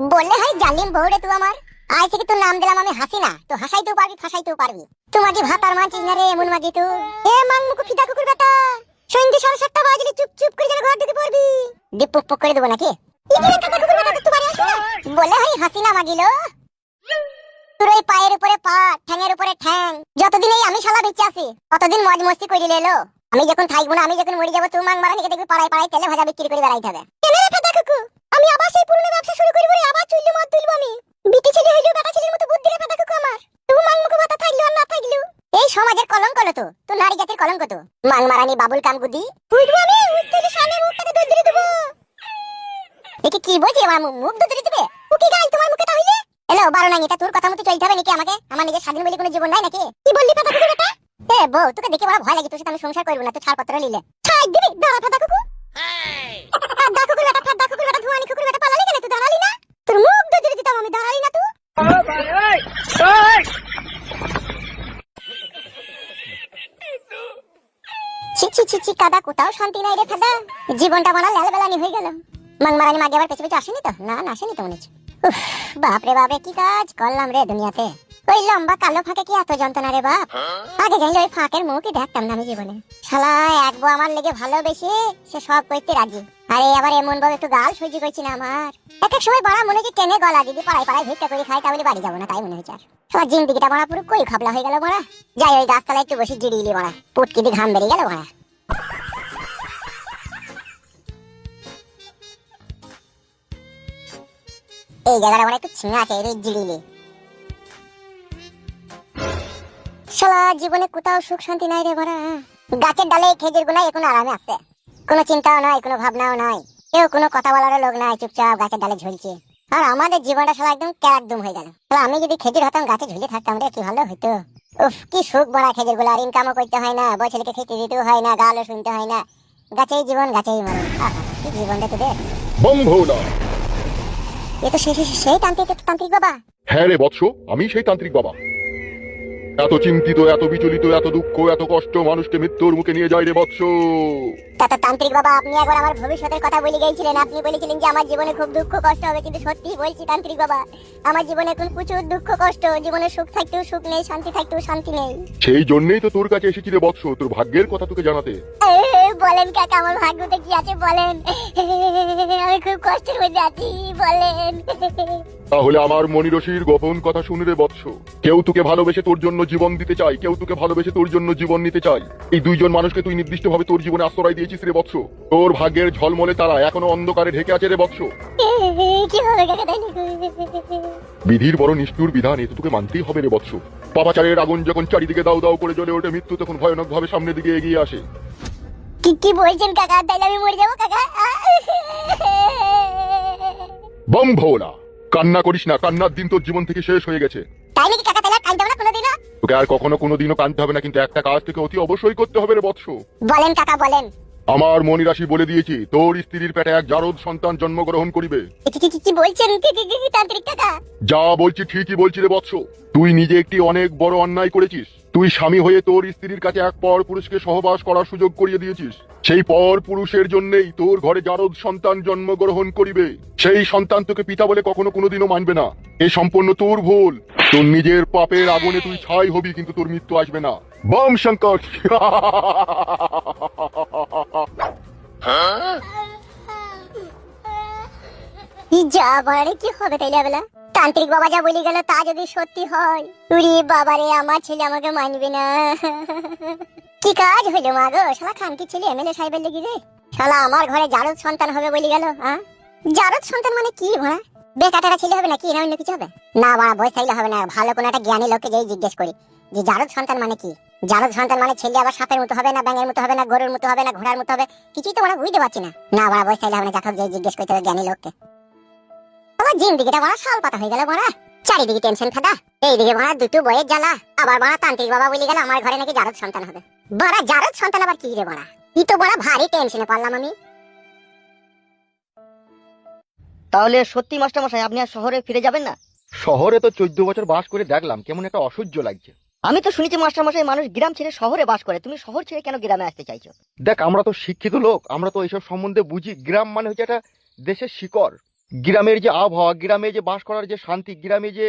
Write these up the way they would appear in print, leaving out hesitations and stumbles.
বললে হয় জালিম বউরে তুই আমার। আজ থেকে তোর নাম দিলাম আমি হাসিনা, তো হাসাইতেও পারবি ফাঁসাইতেও পারবি। তোমাকে ভাতার মানছিস না রে এমন মাগি তুই। এ মাংমুখো ফিদা কুকুর বেটা, সন্ধ্যে 7:30 বাজলে চুপ করে যেন ঘর ঢুকে পড়বি। ডিপ পুক করে দেবো নাকি? বলে হয় হাসিনা মাগিলো। তোর ওই পায়ের উপরে পা, ঠ্যাঙের উপরে ঠ্যাং, যতদিন এই আমি শালা বেঁচে আছি ততদিন মজ মস্তি করে লেলো। আমি যখন থাকবো না, আমি যখন মরে যাবো, তুই মাং মারানিকে দেখবি পাড়ায় পাড়ায় তেলে ভাজা বিক্রি করে বেড়াইতে হবে। আমি আবার সেই পুরনো ব্যবসা শুরু করবো রে, আবার চুল্লি মদ তুলবো আমি। বিটি ছেলে হইলো বেটা ছেলের মতো বুদ্ধি রে পেদা কুকু আমার। তুই মাং মুখো মাথা থাকলো আর না থাকলো এই সমাজের কলঙ্ক হলো তো, তুই নারী জাতির কলঙ্ক তো। মাং মারানি বাবুল কাম গুদি উঠবো আমি, উঠতে সামনে মুখটাকে দই দিয়ে দেবো। একে কি বলছি, আমার মুখ দই দিয়ে দিবে? উকি গাল তোমার মুখে তাহলে। হ্যালো বারোনাঙ্গি, তা তোর কথা মতো চলতে হবে নাকি আমাকে? আমার নিজের স্বাধীন বলে কোনো জীবন নাই নাকি? কি বললি পেদা কুকু বেটা? এ বউ, তোকে দেখে বড় ভয় লাগে, তোর সাথে আমি সংসার করব না, তুই ছাড়পত্র নিলে। ছাই দিবি দাঁড়া পেদা কুকু। ফাদা কুকুর বেটা, ফাদা কুকুর বেটা, ধোয়ানি কুকুর বেটা, পালালি কেন? তুই দাঁড়ালি না? তোর মুখ দই দিতাম আমি, দাঁড়ালি না তুই? ছি ছি ছি ছি, কাদা কোথাও শান্তি নাই রে ফাদা। জীবনটা মনে লাল বেলানি হয়ে গেল। মাংমারানি মাগে আবার পেছনে আসেনি তো? না না, আসেনি তো মনে হচ্ছে। উফ, বাপরে বাপরে, কি কাজ করলাম রে দুনিয়াতে। ওই লম্বা কালো ফাঁকে কি এত যন্ত্রণা রে বাপ? আগে জানলে ওই ফাঁকের মুখই দেখতাম না আমি জীবনে। শালা এক বউ আমার লেগে ভালোবেসে সে সব করতে রাজি। আরে আবার এমন ভাবে একটু গাল সহ্য করছি না আমার। এক এক সময় বাড়া মনে হচ্ছে টেনে গলা যদি পাড়ায় পাড়ায় ভিক্ষা করে খাই তাহলে বাড়ি যাবো না, তাই মনে হচ্ছে। আর সবার জিন্দিগিটা মারা পুরো কই খাবলা হয়ে গেল মারা। যাই ওই গাছতলায় একটু বসে জিরিয়ে মারা, পুটকি দিয়ে ঘাম বেরিয়ে গেল মারা। এই জায়গাটা আমার একটু ছিঙা আছে, এই জিরিয়ে। শালা জীবনে কোথাও সুখ শান্তি নাই রে মারা। গাছের ডালে খেজুর গুলাই এখন আরামে আছে, কোনো চিন্তাও নাই, কোনো ভাবনাও নাই, কেউ কোনো কথা বলারও লোক নাই, চুপচাপ গাছের ডালে ঝুলছে। আর আমাদের জীবনটা শালা একদম একদম হয়ে গেল। আমি যদি খেজুর হতাম, গাছে ঝুলে থাকতাম রে, কি ভালো হইতো। উফ, কি সুখ বড়া খেজুর গুলো, আর ইনকামও করতে হয় না, বউ ছেলেকে খেতে দিতেও হয় না, গালও শুনতে হয় না, গাছেই জীবন গাছেই মরণ। কি জীবনটা তোদের। এ তো সেই তান্ত্রিক বাবা। হ্যাঁ রে বৎস, আমি সেই তান্ত্রিক বাবা। এত চিন্তিত, এত বিচলিত, এত দুঃখ, এত কষ্ট মানুষকে মৃত্যুর মুখে নিয়ে যায় রে বৎস। তান্ত্রিক বাবা, আপনি একবার আমার ভবিষ্যতের কথা বলে গিয়েছিলেন। আপনি বলেছিলেন যে আমার জীবনে খুব দুঃখ কষ্ট হবে, কিন্তু সত্যি বলছি তান্ত্রিক বাবা, আমার জীবনে এখন প্রচুর দুঃখ কষ্ট। জীবনে সুখ থাকতেও সুখ নেই, শান্তি থাকতেও শান্তি নেই। সেই জন্যই তো তোর কাছে এসেছি রে বৎস, তোর ভাগ্যের কথা তোকে জানাতে। বলেন কাকা, আমার ভাগ্যতে কি আছে বলেন? আমি খুব কষ্টের মধ্যে আছি, বলেন। তাহলে আমার মনিরসির গোপন কথা শুনে রে বৎস। কেউ তোকে ভালোবেসে তোর জন্য জীবন দিতে চায়, কেউ তোকে ভালোবেসে তোর জন্য জীবন নিতে চায়। এই দুইজন মানুষকে তুই নির্দিষ্ট ভাবে তোর জীবনে আশ্রয় দিয়েছিস রে বৎস। তোর ভাগ্যের ঝলমলে তারা এখনো অন্ধকারে ঢেকে আছে রে বৎস। কি হবে কাকা? বিধির বড় নিষ্ঠুর বিধান, এ তো তোকে মানতেই হবে রে বৎস। পাপাচারের আগুন যখন চারিদিকে দাউ দাউ করে জ্বলে ওঠে, মৃত্যু তখন ভয়ানক ভাবে সামনের দিকে এগিয়ে আসে। কি বলছেন কাকা? তাইলে আমি মরে যাবো কাকা? বম ভোলা, কান্না করিস না, কান্নার দিন তোর জীবন থেকে শেষ হয়ে গেছে। তাই নাকি কাকা? তাইলে কাঁদতে হবে না কোনোদিনও? তোকে আর কখনো কোনোদিনও কাঁদতে হবে না, কিন্তু একটা কাজ থেকে অতি অবশ্যই করতে হবে রে বৎস। বলেন কাকা, বলেন। আমার মনিরাশি বলে দিয়েছি, তোর স্ত্রীর পেটে এক জারদ সন্তান জন্মগ্রহণ করিবে। কি বলছেন তান্ত্রিক কাকা? যা বলছি ঠিকই বলছি রে বৎস। তুই নিজে একটি অনেক বড় অন্যায় করেছিস। তুই স্বামী হয়ে তোর স্ত্রীর কাছে এক পর পুরুষকে সহবাস করার সুযোগ করিয়ে দিয়েছিস। সেই পর পুরুষের জন্যই তোর ঘরে জারদ সন্তান জন্মগ্রহণ করিবে। সেই সন্তান তোকে পিতা বলে কখনো কোনোদিনও মানবে না। এ সম্পূর্ণ তোর ভুল। তোর নিজের পাপের আগুনে তুই ছাই হবি, কিন্তু তোর মৃত্যু আসবে না। বম শঙ্কর। যা বাড়ি কি হবে তাইলে বেলা? তান্ত্রিক বাবা যা বলে গেল তা যদি সত্যি হয়, উরি বাবারে, আমার ছেলে আমাকে মানবে না। কি কাজ হইলো মা গো? শালা খানকি ছেলে এমএলএ সাহেবের লেগে রে। শালা আমার ঘরে জারদ সন্তান হবে বলে গেল। জারদ সন্তান মানে কি ভরা? বেকাটারা ছেলে হবে নাকি, না অন্য কিছু হবে? না বাবা, বই থাকলে হবে না, ভালো কোনো একটা জ্ঞানী লোককে যেই জিজ্ঞেস করি যে জারদ সন্তান মানে কি। জারদ সন্তান মানে ছেলে আবার সাপের মতো হবে না, ব্যাঙের মতো হবে না, গরুর মতো হবে না, ঘোড়ার মতো হবে, কিছুই তো আমরা বুঝতে পারছি না। না বাবা, বই থাকলে হবে না, যাকে যেই জিজ্ঞেস করতে হবে জ্ঞানী লোককে। আমার জিন্দিগিটা বড় শাল পাতা হয়ে গেল বড়া। চারিদিকে টেনশন ফাদা, এইদিকে বড়া দুটো বইয়ের জ্বালা, আবার বড়া তান্ত্রিক বাবা বলে গেল আমার ঘরে নাকি জারদ সন্তান হবে। বড়া জারদ সন্তান আবার কি রে বড়া? কি তো বড়া ভারী টেনশনে পড়লাম আমি। তাহলে সত্যি মাস্টারমশাই, আপনি আর শহরে ফিরে যাবেন না? শহরে তো 14 বছর বাস করে দেখলাম, কেমন একটা অসহ্য লাগছে। আমি তো শুনেছি মাস্টারমশাই, মানুষ গ্রাম ছেড়ে শহরে বাস করে। তুমি শহর ছেড়ে কেন গ্রামে আসতে চাইছো? দেখ, আমরা তো শিক্ষিত লোক, আমরা তো এইসব সম্বন্ধে বুঝি। গ্রাম মানে হচ্ছে একটা দেশের শিকড়। গ্রামের যে আবহাওয়া, গ্রামে যে বাস করার যে শান্তি, গ্রামে যে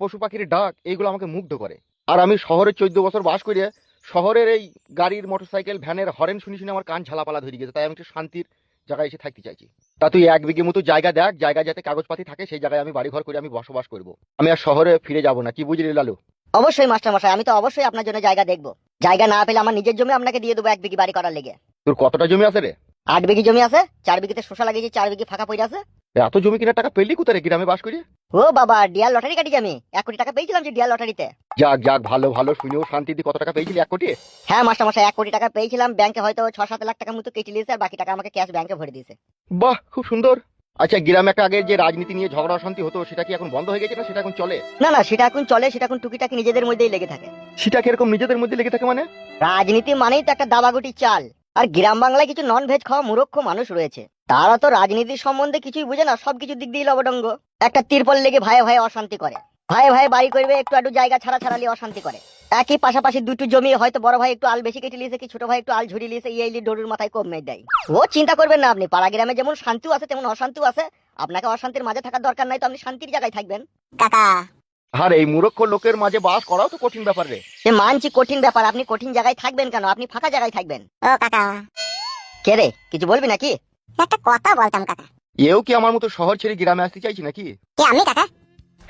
পশু পাখির ডাক, এইগুলো আমাকে মুগ্ধ করে। আর আমি শহরে 14 বছর বাস করে শহরের এই গাড়ির, মোটরসাইকেল, ভ্যানের হরেন শুনে শুনে আমার কান ঝালাপালা ধরে গেছে। তাই আমি একটু শান্তির জায়গায় এসে থাকতে চাইছি। তা তুই 1 বিঘে মতো জায়গা দেখ, জায়গা যাতে কাগজপাতি থাকে, সেই জায়গায় আমি বাড়ি ঘর করে আমি বসবাস করব। আমি আর শহরে ফিরে যাব না, কি বুঝলি লালু? অবশ্যই মাস্টার মশাই, আমি তো অবশ্যই আপনার জন্য জায়গা দেখবো। জায়গা না পেলে আমার নিজের জমি আপনাকে দিয়ে দেবো 1 বিঘি বাড়ি করার লেগে। তোর কতটা জমি আছে রে? 8 বিঘি জমি আছে, 4 বিঘিতে শসা লাগিয়েছি, 4 বিঘি ফাঁকা পড়ে আছে। এত জমি কেনার টাকা পেলি কোথায় রে গ্রামে বাস করি? ও বাবা, ডিয়ার লটারি কাটি আমি 1 কোটি টাকা পেয়েছিলাম যে ডিয়ার লটারিতে। যাক যাক, ভালো ভালো, শুনেও শান্তি। কত টাকা পেয়েছিলি? 1 কোটি? হ্যাঁ মাস্টার মশাই, 1 কোটি টাকা পেয়েছিলাম। ব্যাংকে হয়তো 6-7 লাখ টাকা মতো কেটে নিয়েছে, আর বাকি টাকা আমাকে ক্যাশ ব্যাংকে ভরে দিয়েছে। বাহ, খুব সুন্দর। আচ্ছা, গ্রামে একটা আগে যে রাজনীতি নিয়ে ঝগড়া অশান্তি হতো, সেটা কি এখন বন্ধ হয়ে গেছে না সেটা এখন চলে? না না, সেটা এখন চলে, সেটা এখন টুকিটাকি নিজেদের মধ্যেই লেগে থাকে। সেটা কিরকম নিজেদের মধ্যে লেগে থাকে মানে? রাজনীতি মানেই তো একটা দাবাগুটি চাল। আর গ্রাম বাংলায় কিছু নন ভেজ খাওয়া মূর্খ মানুষ রয়েছে, তারা তো রাজনীতির সম্বন্ধে কিছুই বুঝে না, সবকিছু দিক দিয়ে লবডঙ্গ। একটা তিরপল লেগে ভাই ভাই অশান্তি করে, ভাই ভাই বাড়ি করবে, একটু একটু জায়গা ছাড়া ছাড়ালি অশান্তি করে। একই পাশাপাশি দুটো জমি হয়তো বড় ভাই একটু আল বেশি কেটে লিয়েছে, কি ছোট ভাই একটু আল ঝুড়ি লিয়েছে, এই ডোরুর মাথায় কমে দেয়। ও চিন্তা করবেন না আপনি, পাড়া গ্রামে যেমন শান্তিও আছে তেমন অশান্তিও আছে। আপনাকে অশান্তির মাঝে থাকার দরকার নাই, তো আপনি শান্তির জায়গায় থাকবেন। কাকা আর এই মূর্খ লোকের মাঝে বাস করাও তো কঠিন ব্যাপার রে। সে মানছি কঠিন ব্যাপার, আপনি কঠিন জায়গায় থাকবেন কেন? আপনি ফাঁকা জায়গায় থাকবেন। ও কাকা, কে রে, কিছু বলবি নাকি? একটা কথা বলতাম কাকা। এও কি আমার মতো শহর ছেড়ে গ্রামে আসতে চাইছি নাকি? কে আমি কাকা?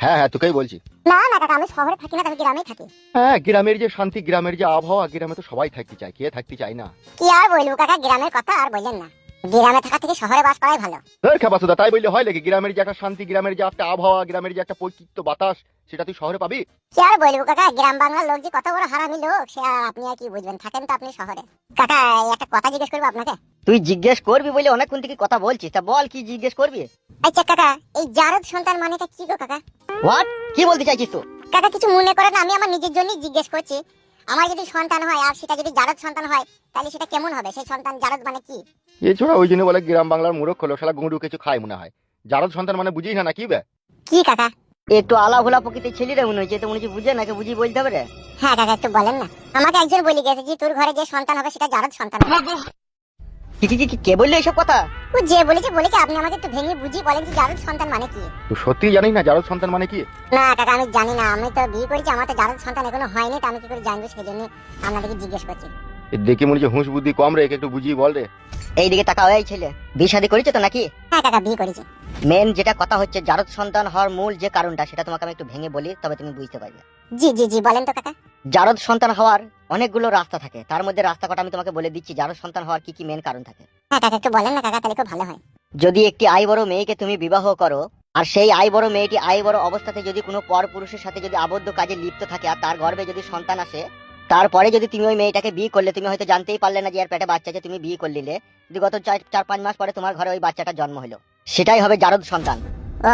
হ্যাঁ হ্যাঁ, তোকেই বলছি। না না কাকা, আমি শহরে থাকি না, আমি গ্রামেই থাকি। হ্যাঁ, গ্রামের যে শান্তি, গ্রামের যে আবহাওয়া, গ্রামে তো সবাই থাকতে চায়, কে থাকতে চায় না? কি আর বলবো কাকা, গ্রামের কথা আর বললেন না। গ্রামে থাকা থেকে শহরে বাস করাই ভালো। খেপাসুদা, তাই বললে হয় নাকি? গ্রামের যে একটা শান্তি, গ্রামের যে একটা আবহাওয়া, গ্রামের যে একটা পৈতৃত্য বাতাস, সেটা তুই শহরে পাবি? কি আর বলবো কাকা, গ্রাম বাংলার লোক যে কত বড় হারামি লোক, সে আর আপনি আর কি বুঝবেন, থাকেন তো আপনি শহরে। কাকা এই একটা কথা জিজ্ঞেস করবো আপনাকে। তুই জিজ্ঞেস করবি বলে অনেকক্ষণ থেকে কথা বলছিস, তা বল কি জিজ্ঞেস করবি। আচ্ছা কাকা, এই জারদ সন্তান মানেটা কি গো কাকা? হোয়াট, কি বলতে চাইছিস তুই? কাকা কিছু মনে করেন না, আমি আমার নিজের জন্যই জিজ্ঞেস করছি। আমার যদি সন্তান হয় আর সেটা যদি জারদ সন্তান হয়, তাহলে সেটা কেমন হবে? সেই সন্তান জারদ মানে কি? এছাড়া ওই জন্য বলে গ্রাম বাংলার মূর্খ লোক শালা গুঁড়ো কিছু খায় মনে হয়। জারদ সন্তান মানে বুঝিস না নাকি বে? কি কাকা? একটু আলা ভোলা প্রকৃতির ছেলেরা মনে হচ্ছে, তো মনে হচ্ছে বুঝে নাকি বুঝি বলতে হবে রে। হ্যাঁ কাকা, একটু বলেন না। আমাকে একজন বলে গেছে যে তোর ঘরে যে সন্তান হবে সেটা জারদ সন্তান হবে। কে বললো এইসব কথা? ও যে বলেছে বলেছে, আপনি আমাকে একটু ভেঙে বুঝিয়ে বলেন যে জারদ সন্তান মানে কি? তুই সত্যি জানিস না জারদ সন্তান মানে কি? না কাকা, আমি জানি না। আমি তো বিয়ে করেছি, আমার তো জারদ সন্তান এখনো হয়নি, তো আমি কি করে জানবো? সেই জন্য আপনাদেরকে জিজ্ঞেস করছি। দেখি মনে হচ্ছে হুঁশ বুদ্ধি কম রে, একে একটু বুঝিয়ে বল রে। এইদিকে তাকা, এই ছেলে বিয়ে শাদী করেছে তো নাকি? হ্যাঁ কাকা, বিয়ে করেছি। মেন যেটা কথা হচ্ছে জারদ সন্তান হওয়ার মূল যে কারণটা, সেটা তোমাকে আমি একটু ভেঙে বলি, তবে তুমি বুঝতে পারবে। জি জি জি, বলেন তো কাকা। জারদ সন্তান হওয়ার অনেকগুলো রাস্তা থাকে, তার মধ্যে রাস্তা কটা আমি তোমাকে বলে দিচ্ছি। জারদ সন্তান হওয়ার কি কি মেন কারণ থাকে। হ্যাঁ কাকা, একটু বলেন না কাকা, তাহলে খুব ভালো হয়। যদি একটি আই বড় মেয়েকে তুমি বিবাহ করো, আর সেই আই বড় মেয়েটি আই বড় অবস্থাতে যদি কোনো পর পুরুষের সাথে যদি আবদ্ধ কাজে লিপ্ত থাকে, আর তার গর্ভে যদি সন্তান আসে, তারপরে যদি তুমি ওই মেয়েটাকে বিয়ে করলে, তুমি হয়তো জানতেই পারলে না যে এর পেটে বাচ্চা আছে, তুমি বিয়ে করলে বিগত 4-5 মাস পরে তোমার ঘরে ওই বাচ্চাটা জন্ম হলো, সেটাই হবে জারদ সন্তান। ও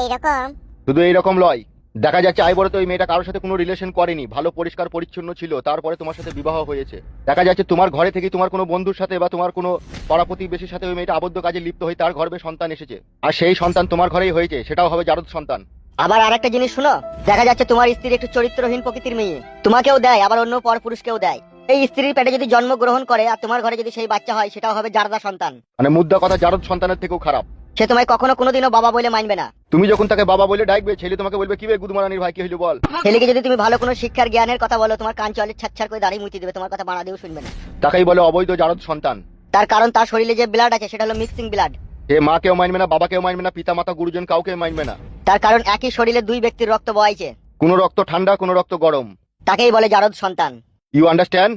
এইরকম? শুধু এইরকম লয়, দেখা যাচ্ছে আই বড় তো ওই মেয়েটা কারোর সাথে কোনো রিলেশন করেনি, ভালো পরিষ্কার পরিচ্ছন্ন ছিল, তারপরে তোমার সাথে বিবাহ হয়েছে। দেখা যাচ্ছে তোমার ঘরে থেকে তোমার কোনো বন্ধুর সাথে বা তোমার কোনো পাড়া প্রতিবেশীর সাথে ওই মেয়েটা আবদ্ধ কাজে লিপ্ত হয়ে তার গর্ভে সন্তান এসেছে, আর সেই সন্তান তোমার ঘরেই হয়েছে, সেটাও হবে জারদ সন্তান। আবার আরেকটা জিনিস শুনো, দেখা যাচ্ছে তোমার স্ত্রী একটু চরিত্রহীন প্রকৃতির মেয়ে, তোমাকেও দেয় আবার অন্য পর পুরুষকেও দেয়। এই স্ত্রীর পেটে যদি জন্মগ্রহণ করে আর তোমার ঘরে যদি সেই বাচ্চা হয়, সেটাও হবে জারদা সন্তান। মানে মুদ্রা কথা, জারদ সন্তানের থেকেও খারাপ। সে তোমায় কখনো কোনোদিনও বাবা বলে মানবে না। তুমি যখন তাকে বাবা বলে ডাকবে, ছেলে তোমাকে বলবে কি বে গুদমারানির ভাই, কি হইলো বল। ছেলেকে যদি তুমি ভালো কোনো শিক্ষার জ্ঞানের কথা বলো, তোমার কান চলে ছাড় করে দাঁড়িয়ে মুতি দেবে, তোমার কথা বানা দিয়েও শুনবে না। তাকেই বলে অবৈধ জারদ সন্তান। তার কারণ তার শরীরে যে ব্লাড আছে সেটা হলো মিক্সিং ব্লাড। এ মাকেও মানবে না, বাবাকেও মানবে না, পিতা মাতা গুরুজন কাউকে মানবে না। তার কারণ একই শরীরে দুই ব্যক্তির রক্ত বইছে, কোনো রক্ত ঠান্ডা, কোনো রক্ত গরম। তাকেই বলে জারদ সন্তান। You understand?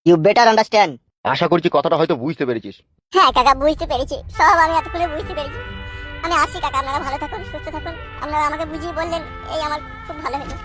You better understand. আশা করছি কথাটা হয়তো বুঝতে পেরেছিস। হ্যাঁ কাকা, বুঝতে পেরেছি, সব আমি এতক্ষণে বুঝতে পেরেছি। আমি আসি কাকা, আপনারা ভালো থাকুন, সুস্থ থাকুন। আপনারা আমাকে বুঝিয়ে বললেন, এই আমার খুব ভালো হলো।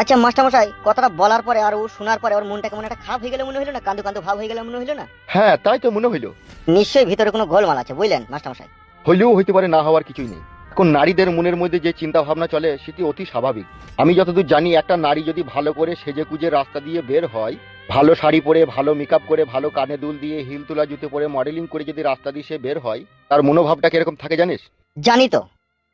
আচ্ছা মাস্টারমশাই, কথাটা বলার পরে আর ও শোনার পরে ওর মনটা কেমন একটা খারাপ হয়ে গেল মনে হলো না? কান্দু কান্দু ভাব হয়ে গেল মনে হলো না? হ্যাঁ, তাই তো মনে হইলো। নিশ্চয়ই ভিতরে কোনো গোলমাল আছে, বুঝলেন মাস্টারমশাই? হইলেও হইতে পারে, না হওয়ার কিছুই নেই। এখন নারীদের মনের মধ্যে যে চিন্তা ভাবনা চলে, সেটি অতি স্বাভাবিক। আমি যতদূর জানি, একটা নারী যদি ভালো করে সেজে কুজে রাস্তা দিয়ে বের হয়, ভালো শাড়ি পরে, ভালো মেকআপ করে, ভালো কানে দুল দিয়ে, হিল তোলা জুতো পরে, মডেলিং করে যদি রাস্তা দিয়ে সে বের হয়, তার মনোভাবটা কিরকম থাকে জানিস? জানি তো,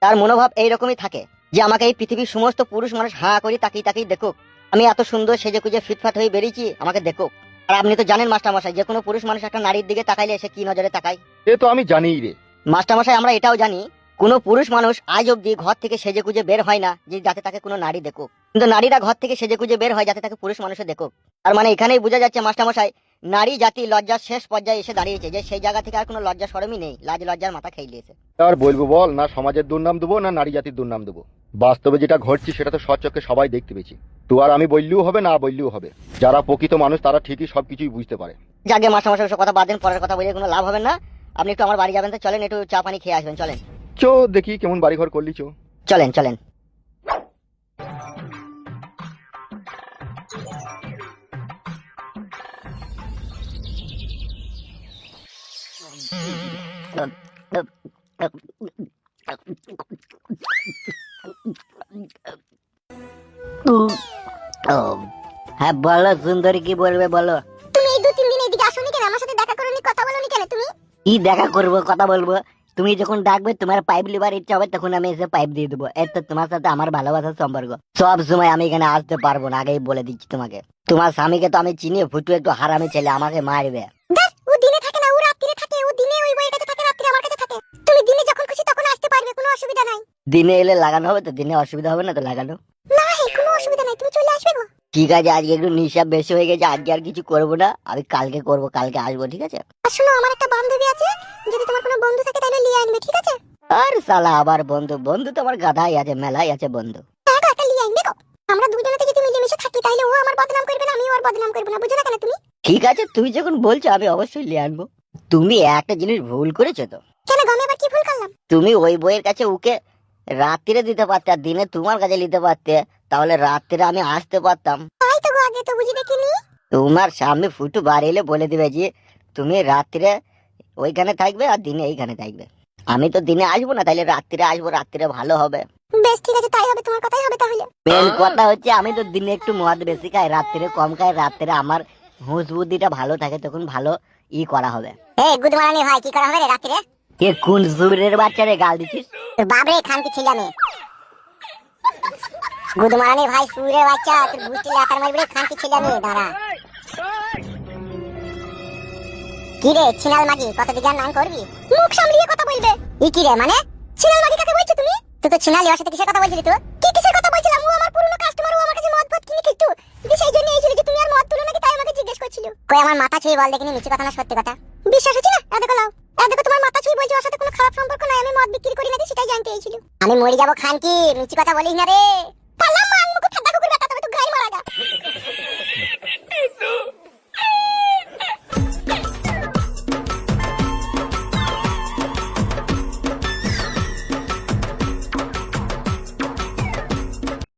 তার মনোভাব এইরকমই থাকে যে আমাকে এই পৃথিবীর সমস্ত পুরুষ মানুষ হাঁ করে তাকিয়ে তাকিয়ে দেখুক, আমি এত সুন্দর সেজে কুজে ফিটফাট হয়ে বেরিয়েছি, আমাকে দেখুক। আর আপনি তো জানেন মাস্টারমশাই, যে কোনো পুরুষ মানুষ একটা নারীর দিকে তাকাইলে সে কি নজরে তাকায়। এ তো আমি জানিই রে। মাস্টারমশাই আমরা এটাও জানি, কোনো পুরুষ মানুষ আজ অব্দি ঘর থেকে সেজে গুজে বের হয় না যে যাতে তাকে কোনো নারী দেখুক, কিন্তু নারীরা ঘর থেকে সেজে গুজে বের হয় যাতে তাকে পুরুষ মানুষে দেখুক। আর মানে এখানেই বোঝা যাচ্ছে মাস্টারমশাই, নারী জাতি লজ্জার শেষ পর্যায়ে এসে দাঁড়িয়েছে, যে সেই জায়গা থেকে আর কোনো লজ্জা শরমই নেই, লাজ লজ্জার মাথা খেয়ে দিয়েছে। আর বলবো বল, না সমাজের দুর্নাম দেবো না নারী জাতির দুর্নাম দেবো? বাস্তবে যেটা ঘটছে সেটা তো সচক্ষে সবাই দেখতে পেয়েছি। তো আর আমি বললেও হবে না বললেও হবে, যারা প্রকৃত মানুষ তারা ঠিকই সবকিছুই বুঝতে পারে। যাকে মাস্টারমশাই সব কথা বাদ দেন, পরের কথা বলে কোনো লাভ হবে না। আপনি একটু আমার বাড়ি যাবেন, তো চলেন একটু চা পানি খেয়ে আসবেন, চলেন চো দেখি কেমন বাড়িঘর করলি, চো। চলেন চলেন। হ্যাঁ বলো সুন্দরী, কি বলবে বলো। তুমি এই 2-3 দিন এদিকে আসোনি কেন? আমার সাথে দেখা করোনি, কথা বলোনি কেন তুমি? কি দেখা করবো, কথা বলবো? তুমি যখন ডাকবে, তোমার পাইপ লিবার ইচ্ছা হবে, তখন আমি এসে পাইপ দিয়ে দেবো। এর তো তোমার সাথে আমার ভালোবাসার সম্পর্ক। সব সময় আমি এখানে আসতে পারবো না, আগেই বলে দিচ্ছি তোমাকে। তোমার স্বামীকে তো আমি চিনি, ফুটু একটু হারামি ছেলে, আমাকে মারবে। দেখ, ও দিনে থাকে না, ও রাত্রিরে থাকে। ও দিনে ওই বইয়ের কাছে থাকে, রাত্রিরে আমার কাছে থাকে। তুমি দিনে যখন খুশি তখন আসতে পারবে, কোনো অসুবিধা নাই। দিনে এলে লাগানো হবে তো? দিনে অসুবিধা হবে না তো লাগানো? না হে, কোনো অসুবিধা নাই, তুমি চলে আসবে গো। ঠিক আছে, আজকে একটু নিশা বেশি হয়ে গেছে, আজকে আর কিছু করবো না, আমি কালকে করবো, কালকে আসবো, ঠিক আছে? আর শোনো, আমার একটা বান্ধবী আছে, যদি তোমার কোনো বন্ধু থাকে তাহলে নিয়ে আনবে, ঠিক আছে? আর সালা আবার বন্ধু? বন্ধু তো আমার গাধাই আছে, মেলাই আছে বন্ধু। হ্যাঁ গো, একটা নিয়ে আনবে গো। আমরা দুজনেতে যদি মিলেমিশে থাকি তাহলে ও আমার বদনাম করবে না, আমিও ওর বদনাম করবো না, বুঝো না কেন তুমি? ঠিক আছে, তুমি যখন বলছো আমি অবশ্যই নিয়ে আনবো। তুমি একটা জিনিস ভুল করেছো তো। কেন গো, আমি আবার কি ভুল করলাম? তুমি ওই বইয়ের কাছে ওকে রাত্রিরে দিতে পারতে, আর দিনে তোমার কাছে নিতে পারতে, তাহলে রাত্রিরে আমি আসতে পারতাম। তাই তো গো, আগে তো বুঝি দেখিনি। তোমার সামনে ফুটু বাড়ি এলে বলে দিবে যে তুমি রাত্রিরে ওইখানে থাকবে আর দিনে এইখানে থাকবে। আমি তো দিনে আসবো না, তাইলে রাত্রিরে আসবো, রাত্রিরে ভালো হবে। বেশ ঠিক আছে, তাই হবে, তোমার কথাই হবে তাহলে। মেন কথা হচ্ছে আমি তো দিনে একটু মদ বেশি খাই, রাত্রিরে কম খাই। রাত্রিরে আমার হুঁশ বুদ্ধিটা ভালো থাকে, তখন ভালো করা হবে। এই গুদমারানি ভাই, কি করা হবে রে রাত্রিরে? কে কোন সুরের বাচ্চা রে গাল দিছিস? তোর বাপ রে, খানকি ছিল আমি। গুদমারানি ভাই, সুরের বাচ্চা, তোর বুঝতে লাতার মারবি রে, খানকি ছিল আমি। দাঁড়া। কি রে ছিনাল মাগি, কত দিকে নাম করবি? মুখ সামলিয়ে কথা বলবে। ই কি রে, মানে ছিনাল মাগি কাকে বলছো তুমি? তুই তো ছিনালি, ওর সাথে কিসের কথা বলছিলি তুই? কি কিসের কথা বলছিলাম? ও আমার পুরনো কাস্টমার, ও আমার কাছে মদ ফদ কিনে খেতো। তুই সেই জন্য এইছিল যে তুমি আর মদ তুলো নাকি, তাই আমাকে জিজ্ঞেস করছিল। কই আমার মাথা ছুঁই বল দেখিনি, মিছে কথা না সত্যি কথা? বিশ্বাস হচ্ছে না? দেখো লাও, দেখো তোমার মাথা ছুঁই বলছে ওর সাথে কোনো খারাপ সম্পর্ক নাই, আমি মদ বিক্রি করি নাকি সেটাই জানতে চাইছিল। আমি মরে যাবো খানকি, মিছে কথা বলিস না রে। পালা মাং মুখ ঠাডা কুকুর বেটা, তবে তুই গাই মারা গা।